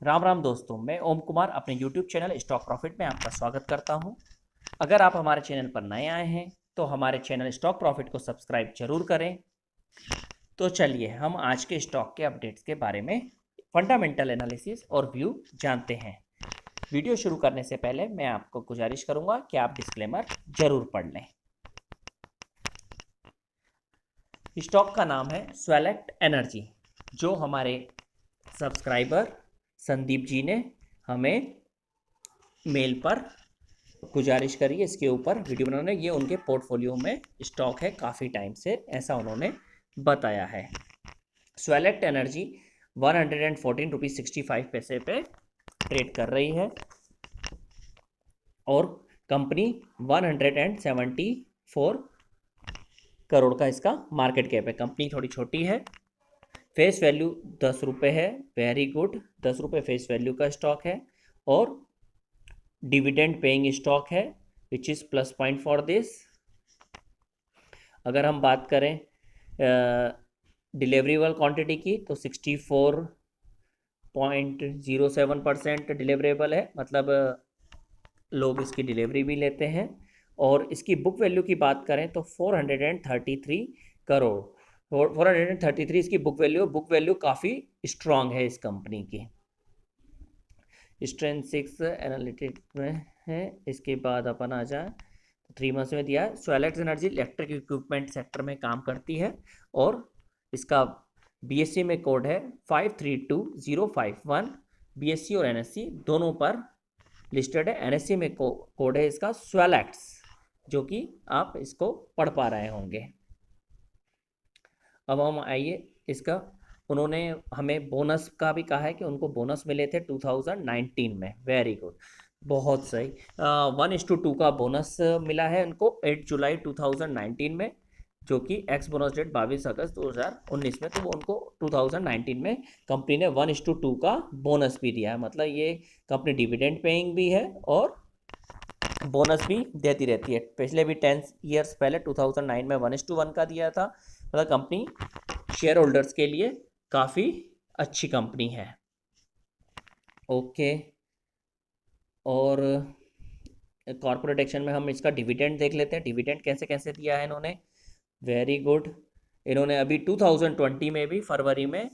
राम राम दोस्तों, मैं ओम कुमार अपने YouTube चैनल स्टॉक प्रॉफिट में आपका स्वागत करता हूं। अगर आप हमारे चैनल पर नए आए हैं तो हमारे चैनल स्टॉक प्रॉफिट को सब्सक्राइब जरूर करें। तो चलिए हम आज के स्टॉक के अपडेट्स के बारे में फंडामेंटल एनालिसिस और व्यू जानते हैं। वीडियो शुरू करने से पहले मैं आपको गुजारिश करूंगा कि आप डिस्क्लेमर जरूर पढ़ लें। स्टॉक का नाम है स्वेलेक्ट एनर्जी, जो हमारे सब्सक्राइबर संदीप जी ने हमें मेल पर गुजारिश करी है इसके ऊपर वीडियो बनाने। ये उनके पोर्टफोलियो में स्टॉक है काफ़ी टाइम से, ऐसा उन्होंने बताया है। स्वेलेक्ट एनर्जी 114 रुपीज़ 65 पैसे पे ट्रेड कर रही है और कंपनी 174 करोड़ का इसका मार्केट कैप है। कंपनी थोड़ी छोटी है। फेस वैल्यू 10 रुपये है, वेरी गुड। 10 रुपये फेस वैल्यू का स्टॉक है और डिविडेंड पेइंग स्टॉक है, which is plus point for this. अगर हम बात करें डिलीवरेबल क्वांटिटी की तो 64.07% डिलीवरेबल है, मतलब लोग इसकी डिलीवरी भी लेते हैं। और इसकी बुक वैल्यू की बात करें तो 433 करोड़, 433 इसकी बुक वैल्यू काफ़ी स्ट्रांग है इस कंपनी की। स्ट्रेंसिक्स एनालिटिक्स में है। इसके बाद अपन आ जाए तो 3 मंथ्स में दिया है। स्वेलेक्ट एनर्जी इलेक्ट्रिक इक्विपमेंट सेक्टर में काम करती है और इसका बीएससी में कोड है 532051। बीएससी और एनएससी दोनों पर लिस्टेड है। एनएससी में कोड है इसका स्वेलेक्ट्स, जो कि आप इसको पढ़ पा रहे होंगे। अब हम आइए इसका, उन्होंने हमें बोनस का भी कहा है कि उनको बोनस मिले थे 2019 में। वेरी गुड, बहुत सही। 1:2 का बोनस मिला है उनको 8 जुलाई 2019 में, जो कि एक्स बोनस डेट 22 अगस्त 2019 में। तो वो उनको 2019 में कंपनी ने 1:2 का बोनस भी दिया है। मतलब ये कंपनी डिविडेंड पेइंग भी है और बोनस भी देती रहती है। पिछले भी 10 ईयर्स पहले 2009 में 1:1 का दिया था। मतलब कंपनी शेयर होल्डर्स के लिए काफ़ी अच्छी कंपनी है। ओके, और कॉर्पोरेट एक्शन में हम इसका डिविडेंड देख लेते हैं। डिविडेंड कैसे कैसे दिया है इन्होंने। Very good. इन्होंने अभी 2020 में भी फरवरी में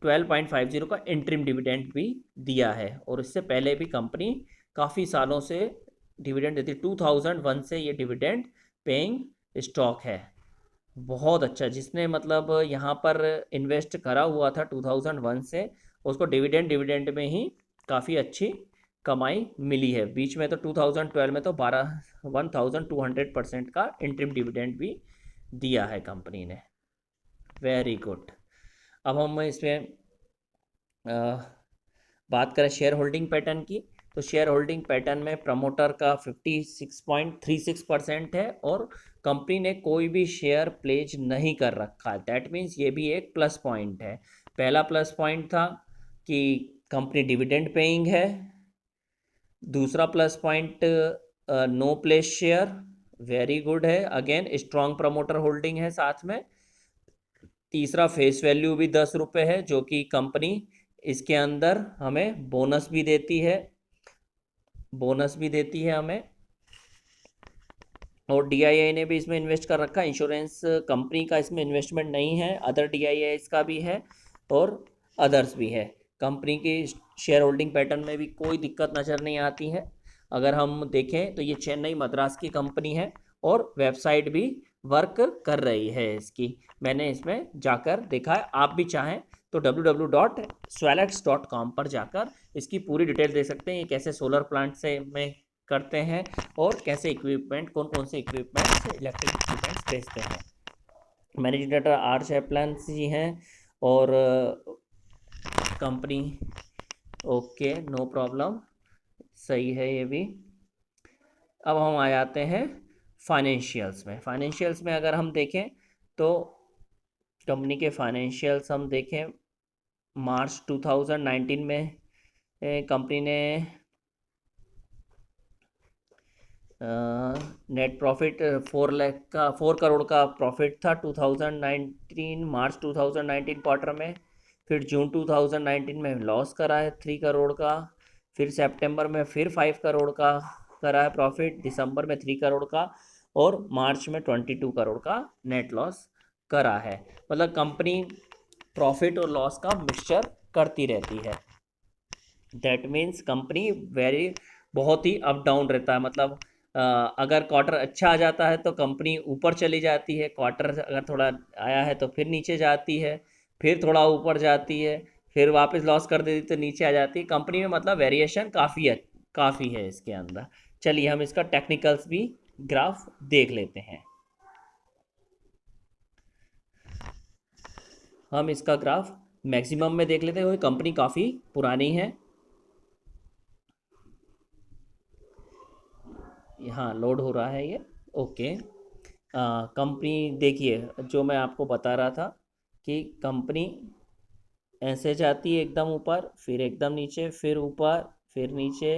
12.50 का इंटरिम डिविडेंड भी दिया है और इससे पहले भी कंपनी काफ़ी सालों से डिविडेंड देती है। 2001 से ये डिविडेंड पेइंग स्टॉक है। बहुत अच्छा, जिसने मतलब यहाँ पर इन्वेस्ट करा हुआ था 2001 से, उसको डिविडेंड डिविडेंड में ही काफ़ी अच्छी कमाई मिली है। बीच में तो 2012 में तो 1200% का इंटरिम डिविडेंड भी दिया है कंपनी ने। Very good. अब हम इसमें बात करें शेयर होल्डिंग पैटर्न की, तो शेयर होल्डिंग पैटर्न में प्रमोटर का 56.36% है और कंपनी ने कोई भी शेयर प्लेज नहीं कर रखा। दैट मीन्स ये भी एक प्लस पॉइंट है। पहला प्लस पॉइंट था कि कंपनी डिविडेंड पेइंग है। दूसरा plus point no pledge share, very good है। अगेन स्ट्रॉन्ग प्रमोटर होल्डिंग है साथ में। तीसरा फेस वैल्यू भी 10 रुपये है, जो कि कंपनी इसके अंदर हमें बोनस भी देती है, हमें। और डीआईआई ने भी इसमें इन्वेस्ट कर रखा है। इंश्योरेंस कंपनी का इसमें इन्वेस्टमेंट नहीं है, अदर डीआईआई का भी है और अदर्स भी है। कंपनी की शेयर होल्डिंग पैटर्न में भी कोई दिक्कत नज़र नहीं आती है। अगर हम देखें तो ये चेन्नई मद्रास की कंपनी है और वेबसाइट भी वर्क कर रही है इसकी। मैंने इसमें जाकर देखा है। आप भी चाहें तो www.swalex.com पर जाकर इसकी पूरी डिटेल दे सकते हैं। ये कैसे सोलर प्लांट से में करते हैं और कैसे इक्विपमेंट, कौन कौन से इक्विपमेंट्स, इलेक्ट्रिक इक्विपमेंट्स बेचते हैं। मैनेजिंग डायरेक्टर आर चैपलान जी हैं और कंपनी ओके, नो प्रॉब्लम, सही है ये भी। अब हम आ जाते हैं फाइनेंशियल्स में। फाइनेंशियल्स में अगर हम देखें तो कंपनी के फाइनेंशियल्स हम देखें, मार्च 2019 में कंपनी ने नेट प्रॉफिट 4 करोड़ का प्रॉफिट था 2019 मार्च 2019 क्वार्टर में। फिर जून 2019 में लॉस करा है 3 करोड़ का, फिर सितंबर में फिर 5 करोड़ का करा है प्रॉफिट, दिसंबर में 3 करोड़ का, और मार्च में 22 करोड़ का नेट लॉस करा है। मतलब कंपनी प्रॉफिट और लॉस का मिक्सचर करती रहती है। दैट मीन्स कंपनी वेरी बहुत ही अप डाउन रहता है। मतलब अगर क्वार्टर अच्छा आ जाता है तो कंपनी ऊपर चली जाती है, क्वार्टर अगर थोड़ा आया है तो फिर नीचे जाती है, फिर थोड़ा ऊपर जाती है, फिर वापस लॉस कर देती तो नीचे आ जाती है। कंपनी में मतलब वेरिएशन काफ़ी है इसके अंदर। चलिए हम इसका टेक्निकल्स भी ग्राफ देख लेते हैं। हम इसका ग्राफ मैक्सिमम में देख लेते हैं, क्योंकि कंपनी काफ़ी पुरानी है। यहाँ लोड हो रहा है ये। ओके, कंपनी देखिए, जो मैं आपको बता रहा था कि कंपनी ऐसे जाती है एकदम ऊपर, फिर एकदम नीचे, फिर ऊपर, फिर नीचे,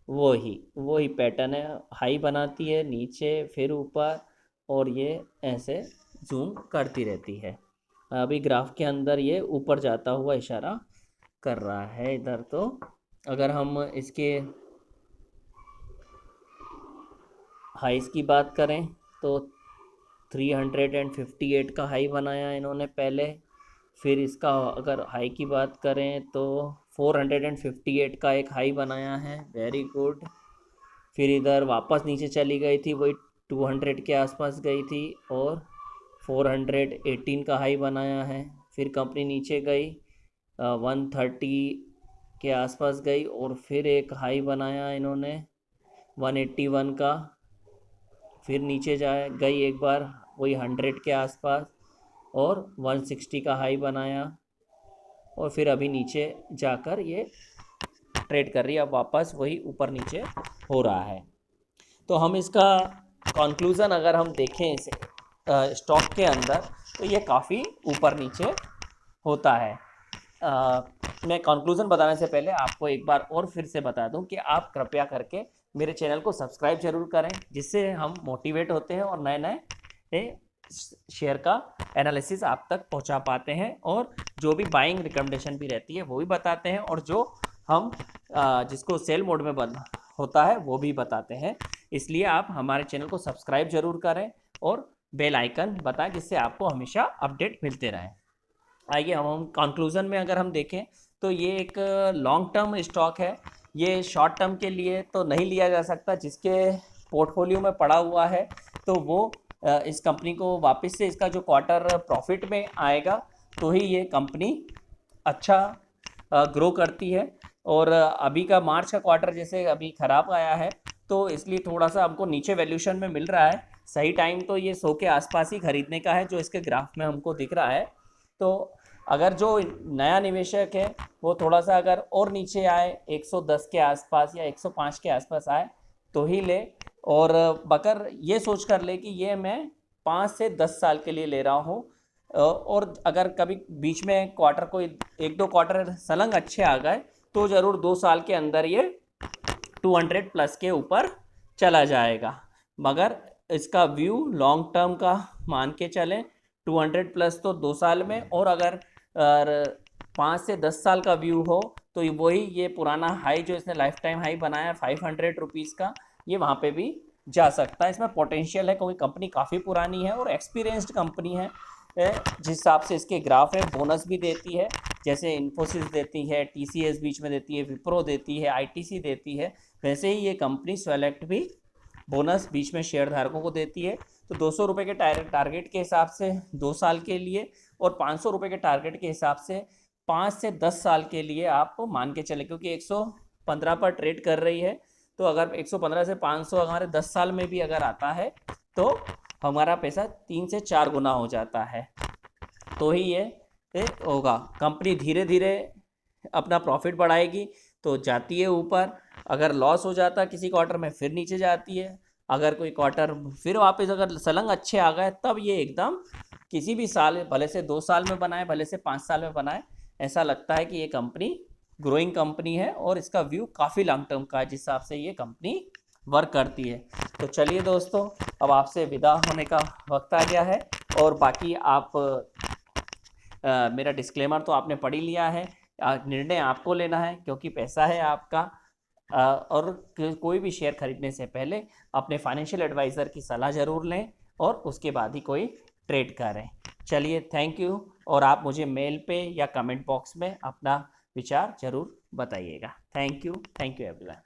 वही वही पैटर्न है। हाई बनाती है, नीचे, फिर ऊपर, और ये ऐसे जूम करती रहती है। अभी ग्राफ के अंदर ये ऊपर जाता हुआ इशारा कर रहा है इधर। तो अगर हम इसके हाइस की बात करें तो 358 का हाई बनाया इन्होंने पहले। फिर इसका अगर हाई की बात करें तो 458 का एक हाई बनाया है, वेरी गुड। फिर इधर वापस नीचे चली गई थी, वही 200 के आसपास गई थी, और 418 का हाई बनाया है। फिर कंपनी नीचे गई, 130 के आसपास गई, और फिर एक हाई बनाया इन्होंने 181 का। फिर नीचे जाए गई एक बार, वही 100 के आसपास, और 160 का हाई बनाया, और फिर अभी नीचे जाकर ये ट्रेड कर रही है। अब वापस वही ऊपर नीचे हो रहा है। तो हम इसका कंक्लूज़न अगर हम देखें इसे स्टॉक के अंदर, तो ये काफ़ी ऊपर नीचे होता है। मैं कंक्लूज़न बताने से पहले आपको एक बार और फिर से बता दूं कि आप कृपया करके मेरे चैनल को सब्सक्राइब जरूर करें, जिससे हम मोटिवेट होते हैं और नए नए शेयर का एनालिसिस आप तक पहुंचा पाते हैं, और जो भी बाइंग रिकमेंडेशन भी रहती है वो भी बताते हैं, और जो हम जिसको सेल मोड में बंद होता है वो भी बताते हैं। इसलिए आप हमारे चैनल को सब्सक्राइब जरूर करें और बेल आइकन बताएं, जिससे आपको हमेशा अपडेट मिलते रहें। आइए हम कंक्लूज़न में अगर हम देखें तो ये एक लॉन्ग टर्म स्टॉक है। ये शॉर्ट टर्म के लिए तो नहीं लिया जा सकता। जिसके पोर्टफोलियो में पड़ा हुआ है तो वो इस कंपनी को वापस से इसका जो क्वार्टर प्रॉफिट में आएगा तो ही ये कंपनी अच्छा ग्रो करती है। और अभी का मार्च का क्वार्टर जैसे अभी ख़राब आया है, तो इसलिए थोड़ा सा हमको नीचे वैल्यूशन में मिल रहा है। सही टाइम तो ये 100 के आसपास ही खरीदने का है, जो इसके ग्राफ में हमको दिख रहा है। तो अगर जो नया निवेशक है वो थोड़ा सा अगर और नीचे आए, 110 के आसपास या 105 के आसपास आए तो ही ले, और बकर ये सोच कर ले कि ये मैं 5 से 10 साल के लिए ले रहा हूँ। और अगर कभी बीच में क्वार्टर कोई 1-2 क्वार्टर सलंग अच्छे आ गए तो ज़रूर 2 साल के अंदर ये 200 प्लस के ऊपर चला जाएगा। मगर इसका व्यू लॉन्ग टर्म का मान के चलें, 200 प्लस तो 2 साल में, और अगर 5 से 10 साल का व्यू हो तो वही ये पुराना हाई जो इसने लाइफ टाइम हाई बनाया 500 रुपीज़ का, ये वहाँ पे भी जा सकता है। इसमें पोटेंशियल है, क्योंकि कंपनी काफ़ी पुरानी है और एक्सपीरियंस्ड कंपनी है। जिस हिसाब से इसके ग्राफ है, बोनस भी देती है, जैसे इन्फोसिस देती है, टीसीएस बीच में देती है, विप्रो देती है, आईटीसी देती है, वैसे ही ये कंपनी सेलेक्ट भी बोनस बीच में शेयर धारकों को देती है। तो 200 रुपये के टारगेट के हिसाब से 2 साल के लिए, और 500 रुपये के टारगेट के हिसाब से 5 से 10 साल के लिए आप मान के चले, क्योंकि 115 पर ट्रेड कर रही है। तो अगर 115 से 500 हमारे 10 साल में भी अगर आता है तो हमारा पैसा 3 से 4 गुना हो जाता है। तो ही ये होगा। कंपनी धीरे धीरे अपना प्रॉफिट बढ़ाएगी तो जाती है ऊपर, अगर लॉस हो जाता है किसी क्वार्टर में फिर नीचे जाती है, अगर कोई क्वार्टर फिर वापस अगर सलंग अच्छे आ गए तब ये एकदम किसी भी साल, भले से 2 साल में बनाए भले से 5 साल में बनाए, ऐसा लगता है कि ये कंपनी ग्रोइंग कंपनी है और इसका व्यू काफ़ी लॉन्ग टर्म का है, जिस हिसाब से ये कंपनी वर्क करती है। तो चलिए दोस्तों, अब आपसे विदा होने का वक्त आ गया है, और बाकी आप मेरा डिस्क्लेमर तो आपने पढ़ ही लिया है। निर्णय आपको लेना है क्योंकि पैसा है आपका। और कोई भी शेयर खरीदने से पहले अपने फाइनेंशियल एडवाइज़र की सलाह ज़रूर लें और उसके बाद ही कोई ट्रेड करें। चलिए, थैंक यू। और आप मुझे मेल पे या कमेंट बॉक्स में अपना विचार ज़रूर बताइएगा। Thank you everyone.